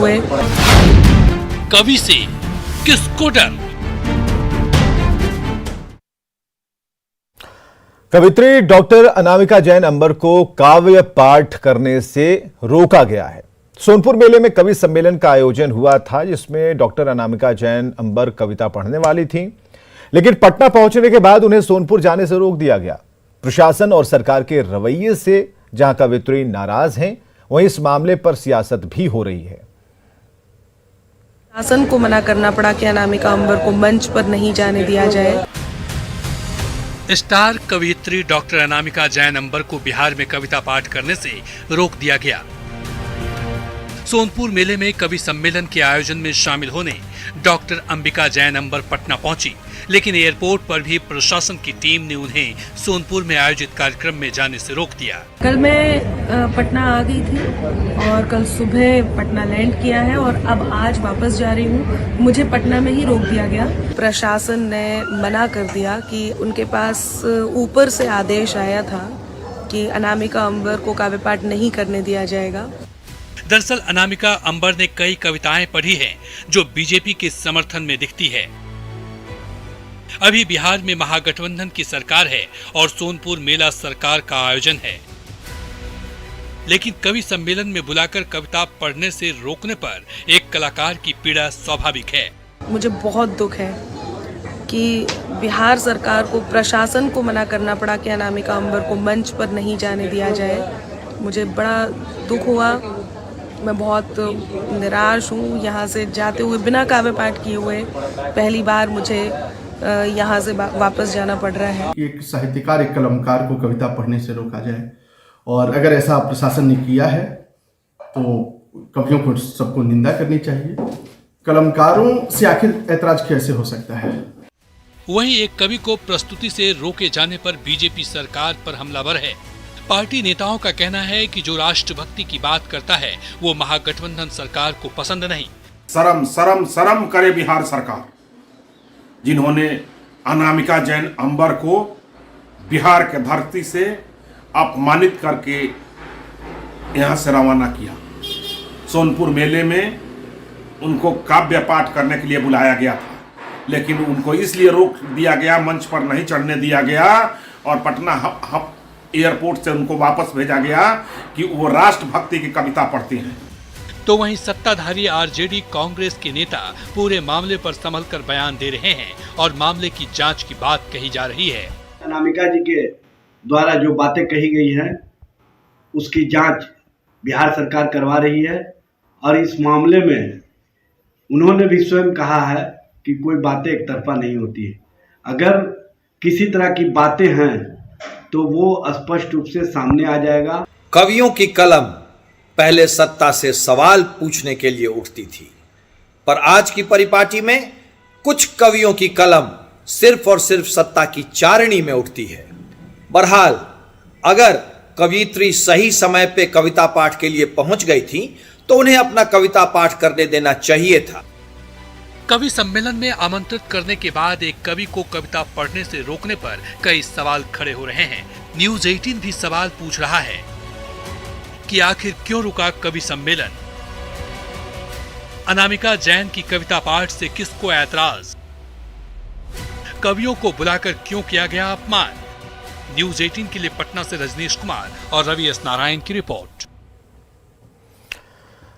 हुए। कवि से किसको डर? कवित्री डॉक्टर अनामिका जैन अंबर को काव्य पाठ करने से रोका गया है। सोनपुर मेले में कवि सम्मेलन का आयोजन हुआ था, जिसमें डॉक्टर अनामिका जैन अंबर कविता पढ़ने वाली थीं, लेकिन पटना पहुंचने के बाद उन्हें सोनपुर जाने से रोक दिया गया। प्रशासन और सरकार के रवैये से जहां कवित्री नाराज हैं, वहीं इस मामले पर सियासत भी हो रही है। शासन को मना करना पड़ा कि अनामिका अंबर को मंच पर नहीं जाने दिया जाए। स्टार कवियत्री डॉक्टर अनामिका जैन अंबर को बिहार में कविता पाठ करने से रोक दिया गया। सोनपुर मेले में कवि सम्मेलन के आयोजन में शामिल होने डॉक्टर अंबिका जैन अंबर पटना पहुंची, लेकिन एयरपोर्ट पर भी प्रशासन की टीम ने उन्हें सोनपुर में आयोजित कार्यक्रम में जाने से रोक दिया। कल मैं पटना आ गई थी और कल सुबह पटना लैंड किया है और अब आज वापस जा रही हूँ। मुझे पटना में ही रोक दिया गया। प्रशासन ने मना कर दिया कि उनके पास ऊपर से आदेश आया था कि अनामिका अंबर को काव्य पाठ नहीं करने दिया जाएगा। दरअसल अनामिका अंबर ने कई कविताएं पढ़ी हैं जो बीजेपी के समर्थन में दिखती है। अभी बिहार में महागठबंधन की सरकार है और सोनपुर मेला सरकार का आयोजन है, लेकिन कवि सम्मेलन में बुलाकर कविता पढ़ने से रोकने पर एक कलाकार की पीड़ा स्वाभाविक है। मुझे बहुत दुख है कि बिहार सरकार को, प्रशासन को मना करना पड़ा कि अनामिका अंबर को मंच पर नहीं जाने दिया जाए। मुझे बड़ा दुख हुआ। मैं बहुत निराश हूँ। यहाँ से जाते हुए बिना काव्य पाठ किए हुए पहली बार मुझे यहाँ से वापस जाना पड़ रहा है। एक साहित्यकार, एक कलमकार को कविता पढ़ने से रोका जाए, और अगर ऐसा प्रशासन ने किया है तो कवियों को सबको निंदा करनी चाहिए। कलमकारों से आखिर ऐतराज कैसे हो सकता है? वहीं एक कवि को प्रस्तुति से रोके जाने पर बीजेपी सरकार पर हमलावर है। पार्टी नेताओं का कहना है कि जो राष्ट्रभक्ति की बात करता है वो महागठबंधन सरकार को पसंद नहीं। शर्म शर्म शर्म करे बिहार सरकार, जिन्होंने अनामिका जैन अंबर को बिहार के धरती से अपमानित करके यहाँ से रवाना किया। सोनपुर मेले में उनको काव्य पाठ करने के लिए बुलाया गया था, लेकिन उनको इसलिए रोक दिया गया, मंच पर नहीं चढ़ने दिया गया और पटना एयरपोर्ट से उनको वापस भेजा गया कि वो राष्ट्रभक्ति की कविता पढ़ती हैं। तो वहीं सत्ताधारी आरजेडी कांग्रेस के नेता पूरे मामले पर संभल कर बयान दे रहे हैं और मामले की जांच की बात कही जा रही है। अनामिका जी के द्वारा जो बातें कही गई हैं उसकी जांच बिहार सरकार करवा रही है, और इस मामले में उन्होंने भी स्वयं कहा है कि कोई बातें एक तरफा नहीं होती है। अगर किसी तरह की बातें हैं तो वो स्पष्ट रूप से सामने आ जाएगा। कवियों की कलम पहले सत्ता से सवाल पूछने के लिए उठती थी, पर आज की परिपाटी में कुछ कवियों की कलम सिर्फ और सिर्फ सत्ता की चारणी में उठती है। बहरहाल अगर कवियत्री सही समय पे कविता पाठ के लिए पहुंच गई थी तो उन्हें अपना कविता पाठ करने देना चाहिए था। कवि सम्मेलन में आमंत्रित करने के बाद एक कवि को कविता पढ़ने से रोकने पर कई सवाल खड़े हो रहे हैं। न्यूज़ 18 भी सवाल पूछ रहा है कि आखिर क्यों रुका कवि सम्मेलन? अनामिका जैन की कविता पाठ से किसको ऐतराज? कवियों को बुलाकर क्यों किया गया अपमान? न्यूज़ 18 के लिए पटना से रजनीश कुमार और रवि एस नारायण की रिपोर्ट।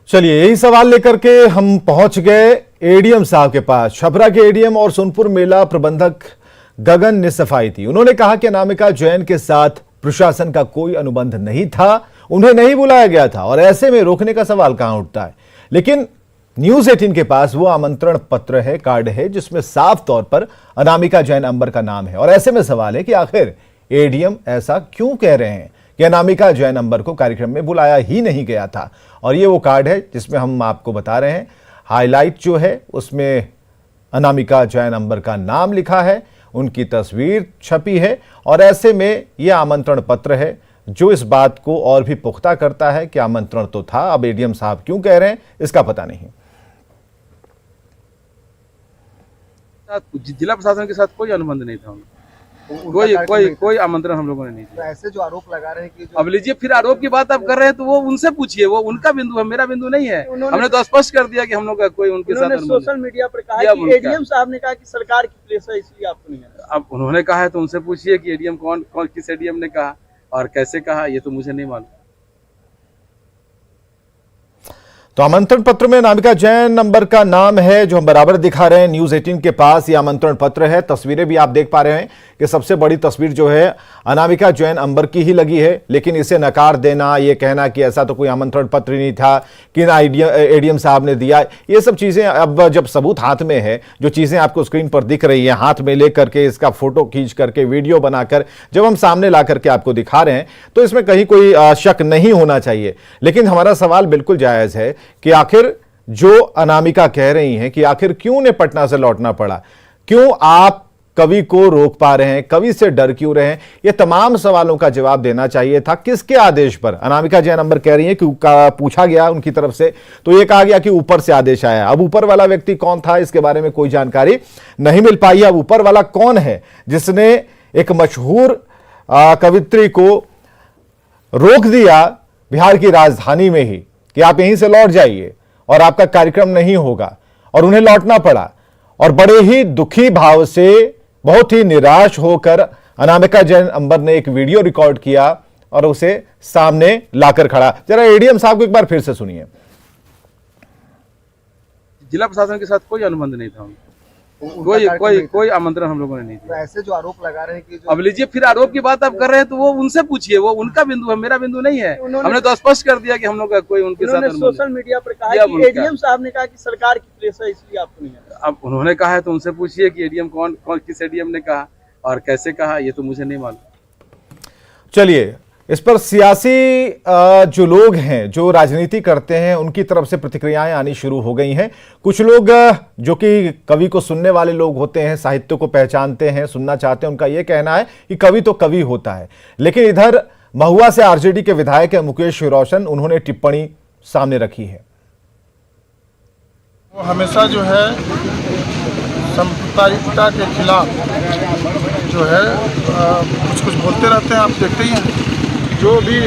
चलिए, यही सवाल लेकर के हम पहुंच गए एडीएम साहब के पास। छपरा के एडीएम और सोनपुर मेला प्रबंधक गगन ने सफाई दी। उन्होंने कहा कि अनामिका जैन के साथ प्रशासन का कोई अनुबंध नहीं था, उन्हें नहीं बुलाया गया था और ऐसे में रोकने का सवाल कहां उठता है। लेकिन न्यूज़ 18 के पास वो आमंत्रण पत्र है, कार्ड है, जिसमें साफ तौर पर अनामिका जैन अंबर का नाम है। और ऐसे में सवाल है कि आखिर एडीएम ऐसा क्यों कह रहे हैं कि अनामिका जैन अंबर को कार्यक्रम में बुलाया ही नहीं गया था। और ये वो कार्ड है जिसमें हम आपको बता रहे हैं, हाईलाइट जो है उसमें अनामिका जैन अंबर का नाम लिखा है, उनकी तस्वीर छपी है। और ऐसे में यह आमंत्रण पत्र है जो इस बात को और भी पुख्ता करता है कि आमंत्रण तो था, अब एडीएम साहब क्यों कह रहे हैं इसका पता नहीं। जिला प्रशासन के साथ कोई अनुबंध नहीं था। कोई आमंत्रण हम लोगों ने नहीं दिया। तो ऐसे जो आरोप लगा रहे हैं कि अब लीजिए, फिर आरोप की बात आप कर रहे हैं तो वो उनसे पूछिए, वो उनका बिंदु है, मेरा बिंदु नहीं है। हमने तो स्पष्ट कर दिया कि हम लोग का कोई उनके साथ सोशल मीडिया पर कहा कि एडीएम साहब ने कहा कि सरकार की प्रेस है इसलिए आपको नहीं है। अब उन्होंने कहा है तो उनसे पूछिए कि एडीएम कौन किस एडीएम ने कहा और कैसे कहा, ये तो मुझे नहीं मालूम। तो आमंत्रण पत्र में अनामिका जैन नंबर का नाम है, जो हम बराबर दिखा रहे हैं न्यूज 18 के पास। ये आमंत्रण पत्र है। तस्वीरें भी आप देख पा रहे हैं कि सबसे बड़ी तस्वीर जो है अनामिका जैन अंबर की ही लगी है, लेकिन इसे नकार देना, ये कहना कि ऐसा तो कोई आमंत्रण पत्र नहीं था कि ना एडीएम साहब ने दिया, ये सब चीजें अब जब सबूत हाथ में है, जो चीजें आपको स्क्रीन पर दिख रही है, हाथ में लेकर के इसका फोटो खींच करके वीडियो बनाकर जब हम सामने ला करके आपको दिखा रहे हैं, तो इसमें कहीं कोई शक नहीं होना चाहिए। लेकिन हमारा सवाल बिल्कुल जायज है कि आखिर जो अनामिका कह रही हैं कि आखिर क्यों उन्हें पटना से लौटना पड़ा, क्यों आप कवि को रोक पा रहे हैं, कवि से डर क्यों रहे हैं, ये तमाम सवालों का जवाब देना चाहिए था। किसके आदेश पर? अनामिका जैन अंबर कह रही है कि पूछा गया उनकी तरफ से तो ये कहा गया कि ऊपर से आदेश आया। अब ऊपर वाला व्यक्ति कौन था, इसके बारे में कोई जानकारी नहीं मिल पाई है। अब ऊपर वाला कौन है जिसने एक मशहूर कवित्री को रोक दिया बिहार की राजधानी में ही कि आप यहीं से लौट जाइए और आपका कार्यक्रम नहीं होगा, और उन्हें लौटना पड़ा। और बड़े ही दुखी भाव से, बहुत ही निराश होकर अनामिका जैन अंबर ने एक वीडियो रिकॉर्ड किया और उसे सामने लाकर खड़ा। जरा एडीएम साहब को एक बार फिर से सुनिए। जिला प्रशासन के साथ कोई अनुबंध नहीं था, कोई आमंत्रण हम लोगों ने नहीं दिया। तो ऐसे जो आरोप लगा रहे हैं कि अब लीजिए, फिर आरोप की बात आप कर रहे हैं तो वो उनसे पूछिए, वो उनका बिंदु है, मेरा बिंदु नहीं है। हमने तो स्पष्ट कर दिया कि हम लोग का कोई उनके साथ सोशल मीडिया पर कहा कि एडीएम साहब ने कहा कि सरकार की प्रेस है इसलिए आपको नहीं है। अब उन्होंने कहा है तो उनसे पूछिए कि एडीएम कौन किस एडीएम ने कहा और कैसे कहा, ये तो मुझे नहीं मालूम। चलिए, इस पर सियासी जो लोग हैं, जो राजनीति करते हैं, उनकी तरफ से प्रतिक्रियाएं आनी शुरू हो गई हैं। कुछ लोग जो कि कवि को सुनने वाले लोग होते हैं, साहित्य को पहचानते हैं, सुनना चाहते हैं, उनका यह कहना है कि कवि तो कवि होता है। लेकिन इधर महुआ से आरजेडी के विधायक मुकेश रोशन, उन्होंने टिप्पणी सामने रखी है। वो हमेशा जो है सांप्रदायिकता के खिलाफ जो है कुछ बोलते रहते हैं, आप देखते ही हैं। जो भी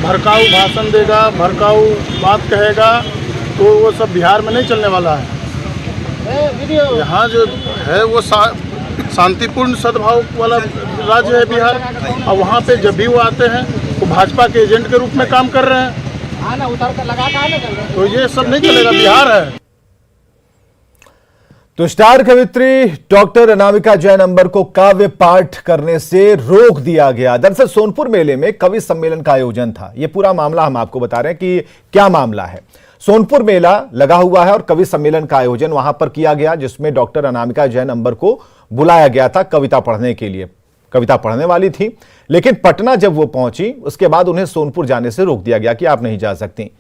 भड़काऊ भाषण देगा, भड़काऊ बात कहेगा, तो वो सब बिहार में नहीं चलने वाला है। यहाँ जो है वो शांतिपूर्ण सद्भाव वाला राज्य है बिहार, और वहाँ पे जब भी वो आते हैं वो भाजपा के एजेंट के रूप में काम कर रहे हैं। तो ये सब नहीं चलेगा, बिहार है। तो स्टार कवित्री डॉक्टर अनामिका जैन अंबर को काव्य पाठ करने से रोक दिया गया। दरअसल सोनपुर मेले में कवि सम्मेलन का आयोजन था। यह पूरा मामला हम आपको बता रहे हैं कि क्या मामला है। सोनपुर मेला लगा हुआ है और कवि सम्मेलन का आयोजन वहां पर किया गया, जिसमें डॉक्टर अनामिका जैन अंबर को बुलाया गया था कविता पढ़ने के लिए। कविता पढ़ने वाली थी, लेकिन पटना जब वो पहुंची उसके बाद उन्हें सोनपुर जाने से रोक दिया गया कि आप नहीं जा सकती।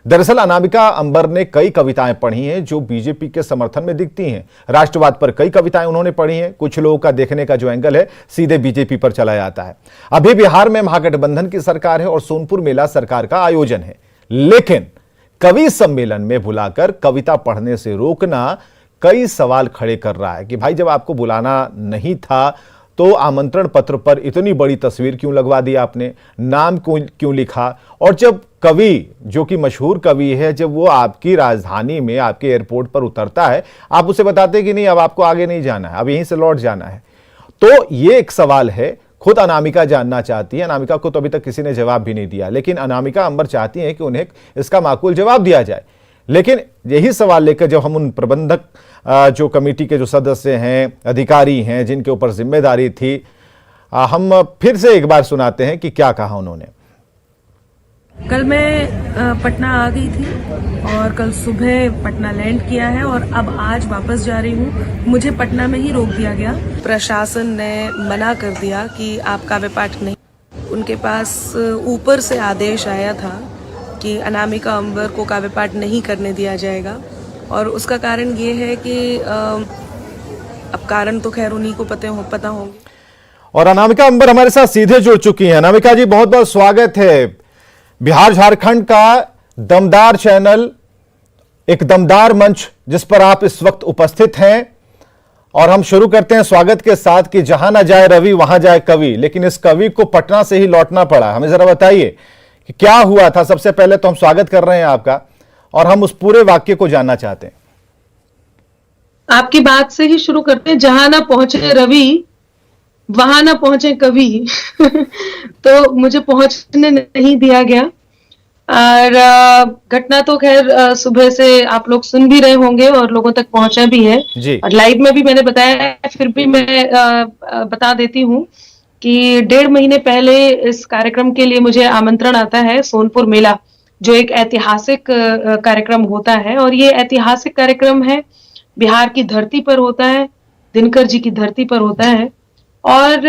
दरअसल अनामिका अंबर ने कई कविताएं पढ़ी हैं जो बीजेपी के समर्थन में दिखती हैं। राष्ट्रवाद पर कई कविताएं उन्होंने पढ़ी हैं। कुछ लोगों का देखने का जो एंगल है सीधे बीजेपी पर चला जाता है। अभी बिहार में महागठबंधन की सरकार है और सोनपुर मेला सरकार का आयोजन है, लेकिन कवि सम्मेलन में बुलाकर कविता पढ़ने से रोकना कई सवाल खड़े कर रहा है कि भाई जब आपको बुलाना नहीं था तो आमंत्रण पत्र पर इतनी बड़ी तस्वीर क्यों लगवा दी आपने, नाम क्यों लिखा, और जब कवि जो कि मशहूर कवि है, जब वो आपकी राजधानी में आपके एयरपोर्ट पर उतरता है, आप उसे बताते कि नहीं अब आपको आगे नहीं जाना है, अब यहीं से लौट जाना है। तो ये एक सवाल है। खुद अनामिका जानना चाहती है, अनामिका को तो अभी तक किसी ने जवाब भी नहीं दिया, लेकिन अनामिका अंबर चाहती है कि उन्हें इसका माकूल जवाब दिया जाए। लेकिन यही सवाल लेकर जब हम उन प्रबंधक जो कमेटी के जो सदस्य हैं, अधिकारी हैं, जिनके ऊपर जिम्मेदारी थी, हम फिर से एक बार सुनाते हैं कि क्या कहा उन्होंने। कल मैं पटना आ गई थी और कल सुबह पटना लैंड किया है और अब आज वापस जा रही हूँ। मुझे पटना में ही रोक दिया गया। प्रशासन ने मना कर दिया कि आप काव्य पाठ नहीं। उनके पास ऊपर से आदेश आया था कि अनामिका अंबर को काव्य पाठ नहीं करने दिया जाएगा, और उसका कारण ये है कि अब कारण तो खैर उन्हीं को पता होंगे। और अनामिका अंबर हमारे साथ सीधे जुड़ चुकी हैं। अनामिका जी, बहुत बहुत स्वागत है। बिहार झारखंड का दमदार चैनल, एक दमदार मंच जिस पर आप इस वक्त उपस्थित हैं, और हम शुरू करते हैं स्वागत के साथ कि जहां ना जाए रवि वहां जाए कवि, लेकिन इस कवि को पटना से ही लौटना पड़ा। हमें जरा बताइए कि क्या हुआ था। सबसे पहले तो हम स्वागत कर रहे हैं आपका और हम उस पूरे वाक्य को जानना चाहते हैं। आपकी बात से ही शुरू करते हैं। जहां ना पहुंचे रवि वहां ना पहुंचे कवि तो मुझे पहुंचने नहीं दिया गया। और घटना तो खैर सुबह से आप लोग सुन भी रहे होंगे और लोगों तक पहुंचा भी है जी। और लाइव में भी मैंने बताया, फिर भी मैं बता देती हूँ कि 1.5 महीने पहले इस कार्यक्रम के लिए मुझे आमंत्रण आता है सोनपुर मेला, जो एक ऐतिहासिक कार्यक्रम होता है। और ये ऐतिहासिक कार्यक्रम है, बिहार की धरती पर होता है, दिनकर जी की धरती पर होता है। और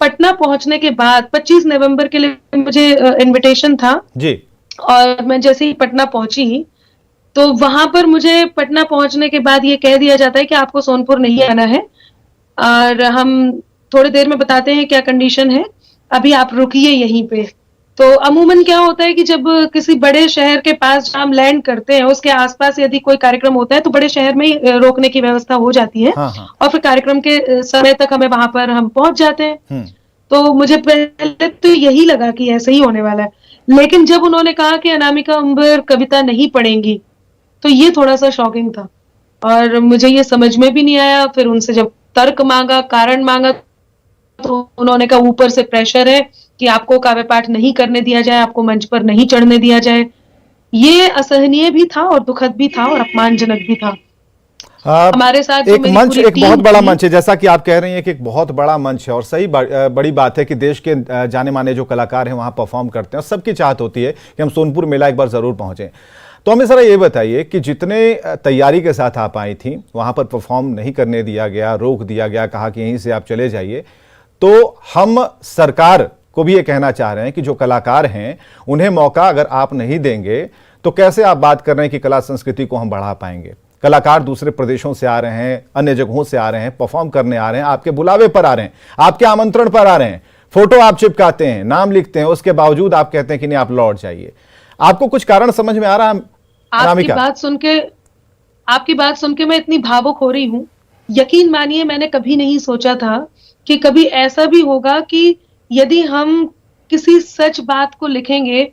पटना पहुंचने के बाद 25 नवंबर के लिए मुझे इनविटेशन था जी। और मैं जैसे ही पटना पहुंची तो वहां पर मुझे पटना पहुंचने के बाद ये कह दिया जाता है कि आपको सोनपुर नहीं आना है और हम थोड़ी देर में बताते हैं क्या कंडीशन है, अभी आप रुकिए यहीं पे। तो अमूमन क्या होता है कि जब किसी बड़े शहर के पास हम लैंड करते हैं, उसके आसपास यदि कोई कार्यक्रम होता है तो बड़े शहर में ही रोकने की व्यवस्था हो जाती है। हाँ। और फिर कार्यक्रम के समय तक हमें वहां पर हम पहुंच जाते हैं। तो मुझे पहले तो यही लगा कि ऐसे ही होने वाला है, लेकिन जब उन्होंने कहा कि अनामिका अंबर कविता नहीं पढ़ेंगी तो ये थोड़ा सा शॉकिंग था और मुझे ये समझ में भी नहीं आया। फिर उनसे जब तर्क मांगा, कारण मांगा, तो उन्होंने कहा ऊपर से प्रेशर है कि आपको काव्य पाठ नहीं करने दिया जाए, आपको मंच पर नहीं चढ़ने दिया जाए। ये असहनीय भी था और दुखद भी था और अपमानजनक भी था। हमारे साथ एक मंच, एक बहुत बड़ा मंच है, जैसा कि आप कह रही हैं कि एक बहुत बड़ा मंच है और सही बड़ी बात है कि देश के जाने माने जो कलाकार हैं वहां परफॉर्म करते हैं और सबकी चाहत होती है कि हम सोनपुर मेला एक बार जरूर पहुंचे। तो हमें जरा ये बताइए कि जितने तैयारी के साथ आप आई थी, वहां पर परफॉर्म नहीं करने दिया गया, रोक दिया गया, कहा कि यहीं से आप चले जाइए, तो हम सरकार को भी ये कहना चाह रहे हैं कि जो कलाकार हैं उन्हें मौका अगर आप नहीं देंगे तो कैसे आप बात कर रहे हैं कि कला संस्कृति को हम बढ़ा पाएंगे। कलाकार दूसरे प्रदेशों से आ रहे हैं, अन्य जगहों से आ रहे हैं, परफॉर्म करने आ रहे हैं, आपके बुलावे पर आ रहे हैं, आपके आमंत्रण पर आ रहे हैं, फोटो आप चिपकाते हैं, नाम लिखते हैं, उसके बावजूद आप कहते हैं कि नहीं आप लौट जाइए। आपको कुछ कारण समझ में आ रहा है? आपकी बात सुन के मैं इतनी भावुक हो रही हूँ। यकीन मानिए मैंने कभी नहीं सोचा था कि कभी ऐसा भी होगा कि यदि हम किसी सच बात को लिखेंगे,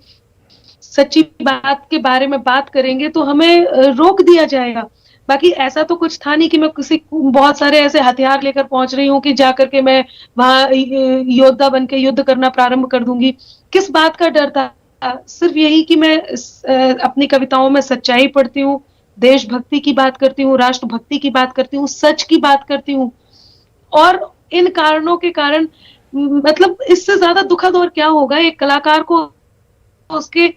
सच्ची बात के बारे में बात करेंगे तो हमें रोक दिया जाएगा। बाकी ऐसा तो कुछ था नहीं कि मैं किसी बहुत सारे ऐसे हथियार लेकर पहुंच रही हूँ कि जाकर के मैं वहां योद्धा बन के युद्ध करना प्रारंभ कर दूंगी। किस बात का डर था? सिर्फ यही कि मैं अपनी कविताओं में सच्चाई पढ़ती हूँ, देशभक्ति की बात करती हूँ, राष्ट्रभक्ति की बात करती हूँ, सच की बात करती हूँ। और इन कारणों के कारण मतलब इससे ज्यादा दुखद और क्या होगा, एक कलाकार को उसके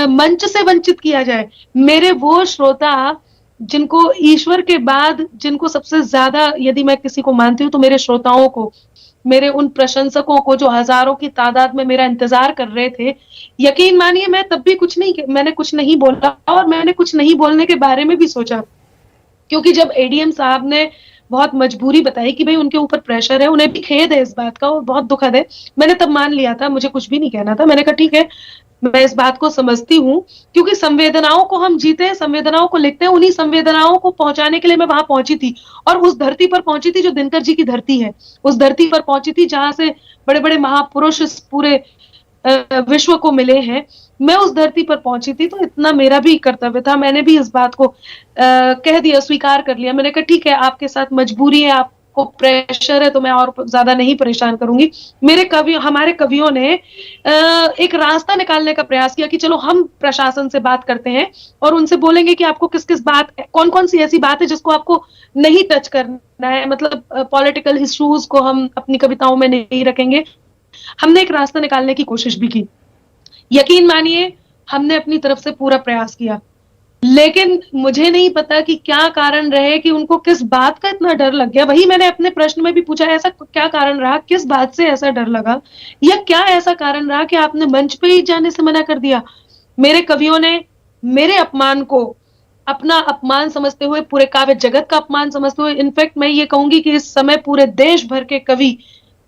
मंच से वंचित किया जाए। मेरे वो श्रोता जिनको ईश्वर के बाद, जिनको सबसे ज्यादा यदि मैं किसी को मानती हूँ तो मेरे श्रोताओं को, मेरे उन प्रशंसकों को जो हजारों की तादाद में मेरा इंतजार कर रहे थे, यकीन मानिए मैं तब भी मैंने कुछ नहीं बोला और मैंने कुछ नहीं बोलने के बारे में भी सोचा। क्योंकि जब एडीएम साहब ने बहुत मजबूरी बताई कि भाई उनके ऊपर प्रेशर है, उन्हें भी खेद है इस बात का और बहुत दुखद है, मैंने तब मान लिया था, मुझे कुछ भी नहीं कहना था। मैंने कहा ठीक है, मैं इस बात को समझती हूँ, क्योंकि संवेदनाओं को हम जीते हैं, संवेदनाओं को लिखते हैं, उन्हीं संवेदनाओं को पहुंचाने के लिए मैं वहां पहुंची थी और उस धरती पर पहुंची थी जो दिनकर जी की धरती है, उस धरती पर पहुंची थी जहां से बड़े बड़े महापुरुष इस पूरे विश्व को मिले हैं। मैं उस धरती पर पहुंची थी तो इतना मेरा भी कर्तव्य था, मैंने भी इस बात को कह दिया, स्वीकार कर लिया। मैंने कहा ठीक है, आपके साथ मजबूरी है, आपको प्रेशर है, तो मैं और ज्यादा नहीं परेशान करूंगी। हमारे कवियों ने एक रास्ता निकालने का प्रयास किया कि चलो हम प्रशासन से बात करते हैं और उनसे बोलेंगे कि आपको किस किस बात, कौन कौन सी ऐसी बात है जिसको आपको नहीं टच करना है, मतलब पॉलिटिकल इश्यूज को हम अपनी कविताओं में नहीं रखेंगे। हमने एक रास्ता निकालने की कोशिश भी की, यकीन मानिए हमने अपनी तरफ से पूरा प्रयास किया, लेकिन मुझे नहीं पता कि क्या कारण रहे कि उनको किस बात का इतना डर लग गया। वही मैंने अपने प्रश्न में भी पूछा, ऐसा क्या कारण रहा, किस बात से ऐसा डर लगा, या क्या ऐसा कारण रहा कि आपने मंच पे ही जाने से मना कर दिया। मेरे कवियों ने मेरे अपमान को अपना अपमान समझते हुए, पूरे काव्य जगत का अपमान समझते हुए, इनफैक्ट मैं ये कहूंगी कि इस समय पूरे देश भर के कवि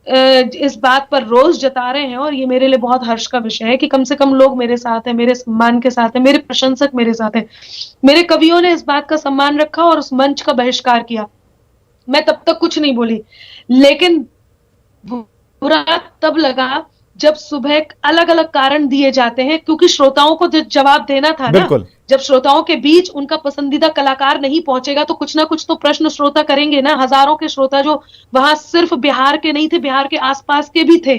इस बात पर रोष जता रहे हैं और ये मेरे लिए बहुत हर्ष का विषय है कि कम से कम लोग मेरे साथ हैं, मेरे सम्मान के साथ हैं, मेरे प्रशंसक मेरे साथ हैं। मेरे कवियों ने इस बात का सम्मान रखा और उस मंच का बहिष्कार किया। मैं तब तक कुछ नहीं बोली, लेकिन बुरा तब लगा जब सुबह अलग अलग कारण दिए जाते हैं, क्योंकि श्रोताओं को जवाब देना था ना। जब श्रोताओं के बीच उनका पसंदीदा कलाकार नहीं पहुंचेगा तो कुछ ना कुछ तो प्रश्न श्रोता करेंगे ना। हजारों के श्रोता जो वहां सिर्फ बिहार के नहीं थे, बिहार के आसपास के भी थे,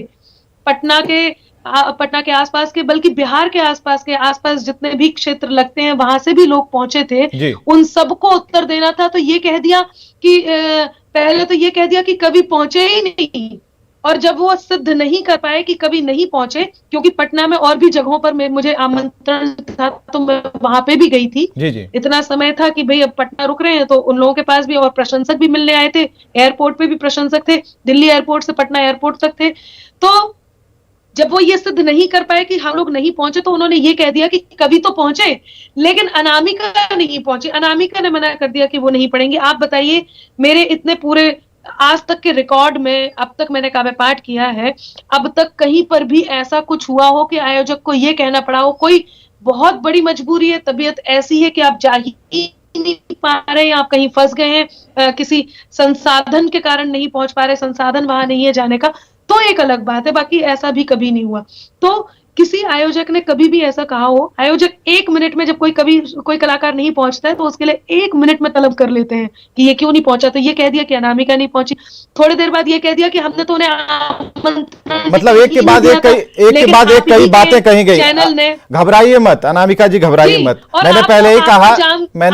पटना के आसपास के, बल्कि बिहार के आसपास जितने भी क्षेत्र लगते हैं वहां से भी लोग पहुंचे थे। उन सबको उत्तर देना था। तो ये कह दिया कि पहले तो ये कह दिया कि कभी पहुंचे ही नहीं, और जब वो सिद्ध नहीं कर पाए कि कभी नहीं पहुंचे, क्योंकि पटना में और भी जगहों पर मुझे आमंत्रण था तो मैं वहां पे भी गई थी। जी। इतना समय था कि भाई अब पटना रुक रहे हैं तो उन लोगों के पास भी और प्रशंसक भी मिलने आए थे, एयरपोर्ट पे भी प्रशंसक थे, दिल्ली एयरपोर्ट से पटना एयरपोर्ट तक थे। तो जब वो ये सिद्ध नहीं कर पाए कि हम लोग नहीं पहुंचे तो उन्होंने ये कह दिया कि कभी तो पहुंचे, लेकिन अनामिका नहीं पहुंची। अनामिका ने मना कर दिया कि वो नहीं पढ़ेंगे। आप बताइए, मेरे इतने पूरे आज तक के रिकॉर्ड में, अब तक मैंने काव्य पाठ किया है, अब तक कहीं पर भी ऐसा कुछ हुआ हो कि आयोजक को ये कहना पड़ा हो कोई बहुत बड़ी मजबूरी है, तबीयत ऐसी है कि आप जा ही नहीं पा रहे हैं, आप कहीं फंस गए हैं, किसी संसाधन के कारण नहीं पहुंच पा रहे, संसाधन वहां नहीं है जाने का, तो एक अलग बात है। बाकी ऐसा भी कभी नहीं हुआ। तो किसी आयोजक ने कभी भी ऐसा कहा हो, आयोजक 1 मिनट में जब कोई कलाकार नहीं पहुंचता है तो उसके लिए 1 मिनट में तलब कर लेते हैं कि ये क्यों नहीं पहुंचा। तो ये कह दिया कि अनामिका नहीं पहुंची, थोड़ी देर बाद ये कह दिया कि हमने तो उन्हें मतलब एक के बाद एक कई बातें कही गई। चैनल ने, घबराइए मत अनामिका जी, घबराइए मत। मैंने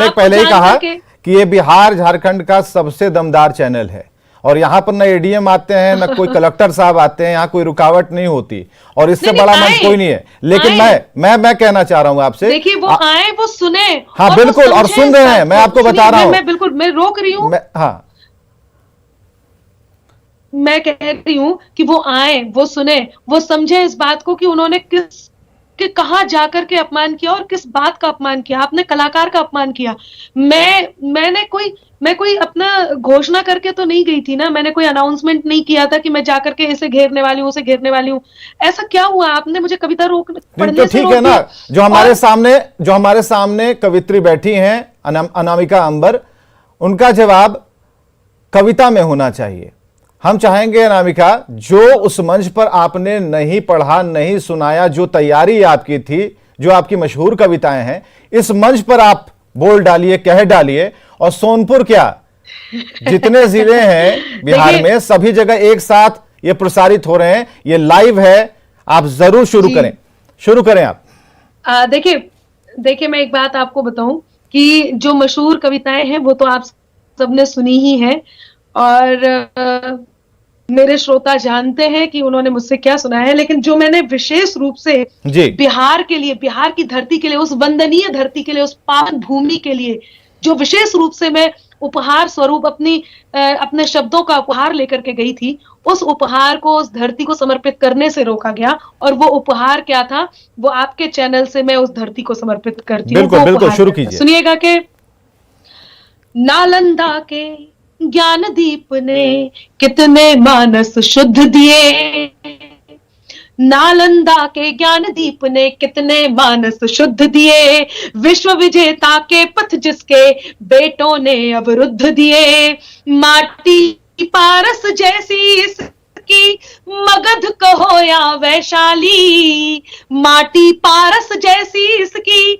पहले ही कहा कि ये बिहार झारखंड का सबसे दमदार चैनल है, और यहाँ पर न एडीएम आते हैं, न कोई कलेक्टर साहब आते हैं, यहाँ कोई रुकावट नहीं होती, और इससे बड़ा मंच कोई नहीं है। लेकिन मैं कहना चाह रहा हूँ आपसे, देखिए वो आए, वो सुने। हाँ बिल्कुल, और सुन रहे हैं, मैं आपको बता रहा हूँ। मैं बिल्कुल, मैं रोक रही हूँ। हाँ, मैं कह रही हूँ कि वो आए, वो सुने, वो समझे इस बात को कि उन्होंने कहाँ जाकर के अपमान किया और किस बात का अपमान किया। आपने कलाकार का अपमान किया। मैं कोई अपना घोषणा करके तो नहीं गई थी ना, मैंने कोई अनाउंसमेंट नहीं किया था कि मैं जाकर के इसे घेरने वाली हूँ, उसे घेरने वाली हूँ। ऐसा क्या हुआ? आपने मुझे कविता पढ़ने तो ठीक है ना, जो हमारे सामने कवित्री बैठी हैं अनामिका अंबर, उनका जवाब कविता में होना चाहिए। हम चाहेंगे अनामिका, जो उस मंच पर आपने नहीं पढ़ा, नहीं सुनाया, जो तैयारी आपकी थी, जो आपकी मशहूर कविताएं हैं, इस मंच पर आप बोल डालिए, कह डालिए। और सोनपुर क्या, जितने जिले हैं बिहार में, सभी जगह एक साथ ये प्रसारित हो रहे हैं, ये लाइव है। आप जरूर शुरू करें आप। देखिए मैं एक बात आपको बताऊं कि जो मशहूर कविताएं हैं वो तो आप सबने सुनी ही है, और मेरे श्रोता जानते हैं कि उन्होंने मुझसे क्या सुना है। लेकिन जो मैंने विशेष रूप से बिहार के लिए, बिहार की धरती के लिए, उस वंदनीय धरती के लिए, उस पावन भूमि के लिए, जो विशेष रूप से मैं उपहार स्वरूप अपने शब्दों का उपहार लेकर के गई थी, उस उपहार को उस धरती को समर्पित करने से रोका गया। और वो उपहार क्या था, वो आपके चैनल से मैं उस धरती को समर्पित करती हूँ। बिल्कुल, शुरू कीजिए। सुनिएगा कि नालंदा के ज्ञान दीप ने कितने मानस शुद्ध दिए, नालंदा के ज्ञान दीप ने कितने मानस शुद्ध दिए, विश्व विजेता के पथ जिसके बेटों ने अवरुद्ध दिए, माटी पारस जैसी इसकी मगध कहो या वैशाली, माटी पारस जैसी इसकी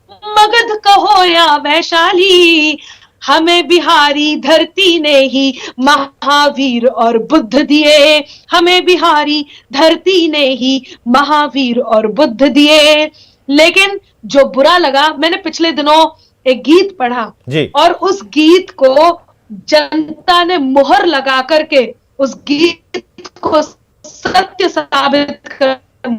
मगध कहो या वैशाली, हमें बिहारी धरती ने ही महावीर और बुद्ध दिए, हमें बिहारी धरती ने ही महावीर और बुद्ध दिए। लेकिन जो बुरा लगा, मैंने पिछले दिनों एक गीत पढ़ा और उस गीत को जनता ने मुहर लगा करके उस गीत को सत्य साबित कर,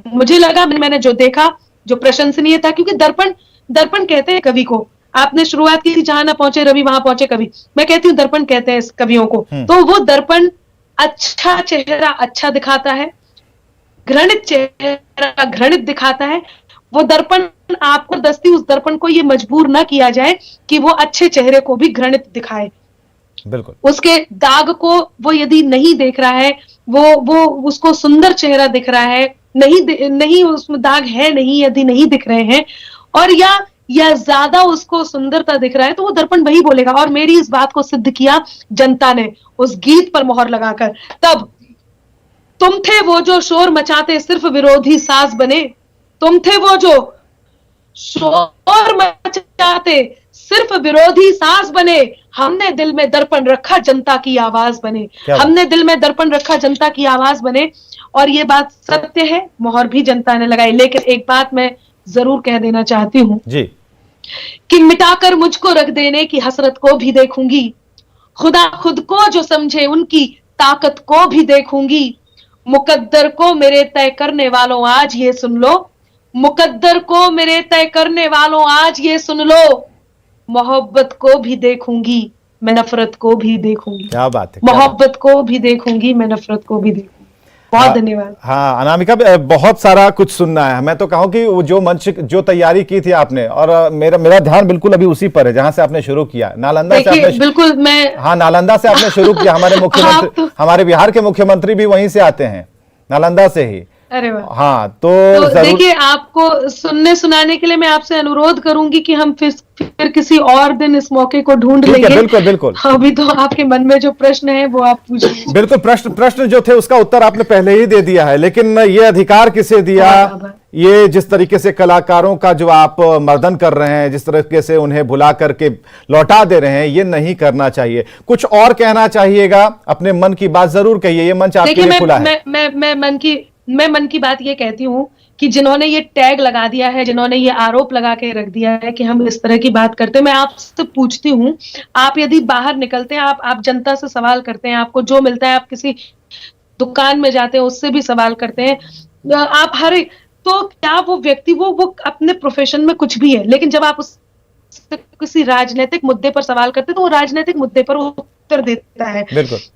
मुझे लगा, मैंने जो देखा जो प्रशंसनीय था, क्योंकि दर्पण कहते हैं कवि को। आपने शुरुआत की थी जहां ना पहुंचे रवि वहां पहुंचे कवि, मैं कहती हूँ दर्पण कहते हैं इस कवियों को। तो वो दर्पण अच्छा चेहरा अच्छा दिखाता है, घृणित चेहरा घृणित दिखाता है। वो दर्पण आपको दस्ती, उस दर्पण को ये मजबूर ना किया जाए कि वो अच्छे चेहरे को भी घृणित दिखाए। बिल्कुल, उसके दाग को वो यदि नहीं देख रहा है, वो उसको सुंदर चेहरा दिख रहा है, नहीं उसमें दाग है नहीं, यदि नहीं दिख रहे हैं, और या या ज्यादा उसको सुंदरता दिख रहा है तो वो दर्पण वही बोलेगा। और मेरी इस बात को सिद्ध किया जनता ने उस गीत पर मोहर लगाकर। तब तुम थे वो जो शोर मचाते सिर्फ विरोधी साज बने, तुम थे वो जो शोर मचाते सिर्फ विरोधी साज बने, हमने दिल में दर्पण रखा जनता की आवाज बने, हमने दिल में दर्पण रखा जनता की आवाज बने। और ये बात सत्य है, मोहर भी जनता ने लगाई। लेकिन एक बात मैं जरूर कह देना चाहती हूं जी कि मिटाकर मुझको रख देने की हसरत को भी देखूंगी, खुदा खुद को जो समझे उनकी ताकत को भी देखूंगी। मुकद्दर को मेरे तय करने वालों आज ये सुन लो, मुकद्दर को मेरे तय करने वालों आज ये सुन लो, मोहब्बत को भी देखूंगी मैं नफरत को भी देखूंगी। क्या बात है, मोहब्बत को भी देखूंगी मैं नफरत को भी देखूंगी। बहुत धन्यवाद। हाँ अनामिका, बहुत सारा कुछ सुनना है। मैं तो कहूँ कि वो जो मंच जो तैयारी की थी आपने, और मेरा ध्यान बिल्कुल अभी उसी पर है जहां से आपने शुरू किया, नालंदा से आपने। बिल्कुल मैं हाँ, नालंदा से आपने शुरू किया। हमारे मुख्यमंत्री, हमारे बिहार के मुख्यमंत्री भी वहीं से आते हैं, नालंदा से ही। अरे वाह। हाँ तो देखिए, आपको सुनने सुनाने के लिए मैं आपसे अनुरोध करूंगी कि हम फिर किसी और दिन इस मौके को ढूंढ लेंगे। बिल्कुल बिल्कुल। अभी तो आपके मन में जो प्रश्न है वो आप पूछिए। बिल्कुल, प्रश्न जो थे उसका उत्तर आपने पहले ही दे दिया है, लेकिन ये अधिकार किसे दिया? ये जिस तरीके से कलाकारों का जो आप मर्दन कर रहे हैं, जिस तरीके से उन्हें भुला करके लौटा दे रहे हैं, ये नहीं करना चाहिए। कुछ और कहना चाहिएगा? अपने मन की बात जरूर कहिए, ये मंच आपके लिए खुला है। मैं मन की बात ये कहती हूँ कि जिन्होंने ये टैग लगा दिया है, जिन्होंने ये आरोप लगा के रख दिया है कि हम इस तरह की बात करते हैं, मैं आपसे पूछती हूँ, आप यदि बाहर निकलते हैं, आप जनता से सवाल करते हैं, आपको जो मिलता है, आप किसी दुकान में जाते हैं उससे भी सवाल करते हैं, आप हर, तो क्या वो व्यक्ति वो अपने प्रोफेशन में कुछ भी है, लेकिन जब आप उस किसी राजनीतिक मुद्दे पर सवाल करते हैं तो वो राजनीतिक मुद्दे पर उत्तर देता है।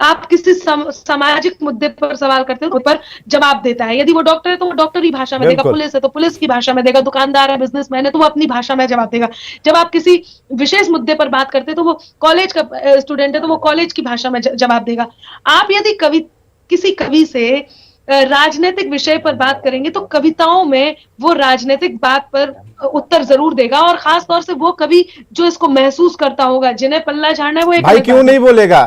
आप किसी सामाजिक मुद्दे पर सवाल करते हैं तो पर जवाब देता है। यदि वो डॉक्टर है तो वो डॉक्टरी भाषा में देगा, पुलिस है तो पुलिस की भाषा में देगा, दुकानदार है, बिजनेसमैन है तो वो अपनी भाषा में जवाब देगा। जब आप किसी विशेष मुद्दे पर बात करते हैं तो वो कॉलेज का स्टूडेंट है तो वो कॉलेज की भाषा में जवाब देगा। आप यदि किसी कवि से राजनीतिक विषय पर बात करेंगे तो कविताओं में वो राजनीतिक बात पर उत्तर जरूर देगा, और खास तौर से वो कवि जो इसको महसूस करता होगा, जिन्हें पल्ला झाड़ना है वो एक भाई क्यों नहीं बोलेगा?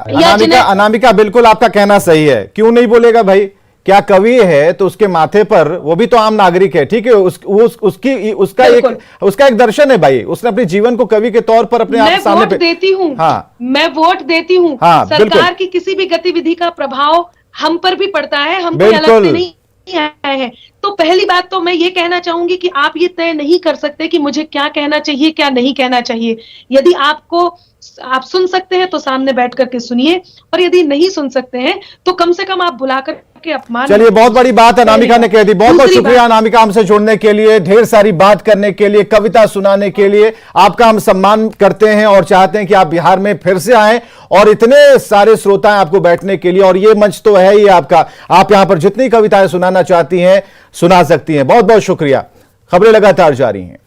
अनामिका बिल्कुल आपका कहना सही है, क्यों नहीं बोलेगा भाई? क्या कवि है तो उसके माथे पर, वो भी तो आम नागरिक है, ठीक है, उसका एक दर्शन है भाई, उसने अपने जीवन को कवि के तौर पर अपने आप सामने वोट देती हूँ। हाँ, मैं वोट देती हूँ। हाँ, सरकार की किसी भी गतिविधि का प्रभाव हम पर भी पड़ता है, हम कोई अलग से नहीं आए हैं। तो पहली बात तो मैं ये कहना चाहूंगी कि आप ये तय नहीं कर सकते कि मुझे क्या कहना चाहिए, क्या नहीं कहना चाहिए। यदि आप सुन सकते हैं तो सामने बैठ करके सुनिए, और यदि नहीं सुन सकते हैं तो कम से कम आप बुलाकर के अपमान। चलिए, बहुत बड़ी बात अनामिका ने कह दी। बहुत बहुत शुक्रिया अनामिका, हमसे जुड़ने के लिए, ढेर सारी बात करने के लिए, कविता सुनाने के लिए। आपका हम सम्मान करते हैं और चाहते हैं कि आप बिहार में फिर से आएं, और इतने सारे श्रोता हैं आपको बैठने के लिए, और ये मंच तो है ही आपका। आप यहां पर जितनी कविताएं सुनाना चाहती हैं सुना सकती हैं। बहुत बहुत शुक्रिया। खबरें लगातार जारी हैं।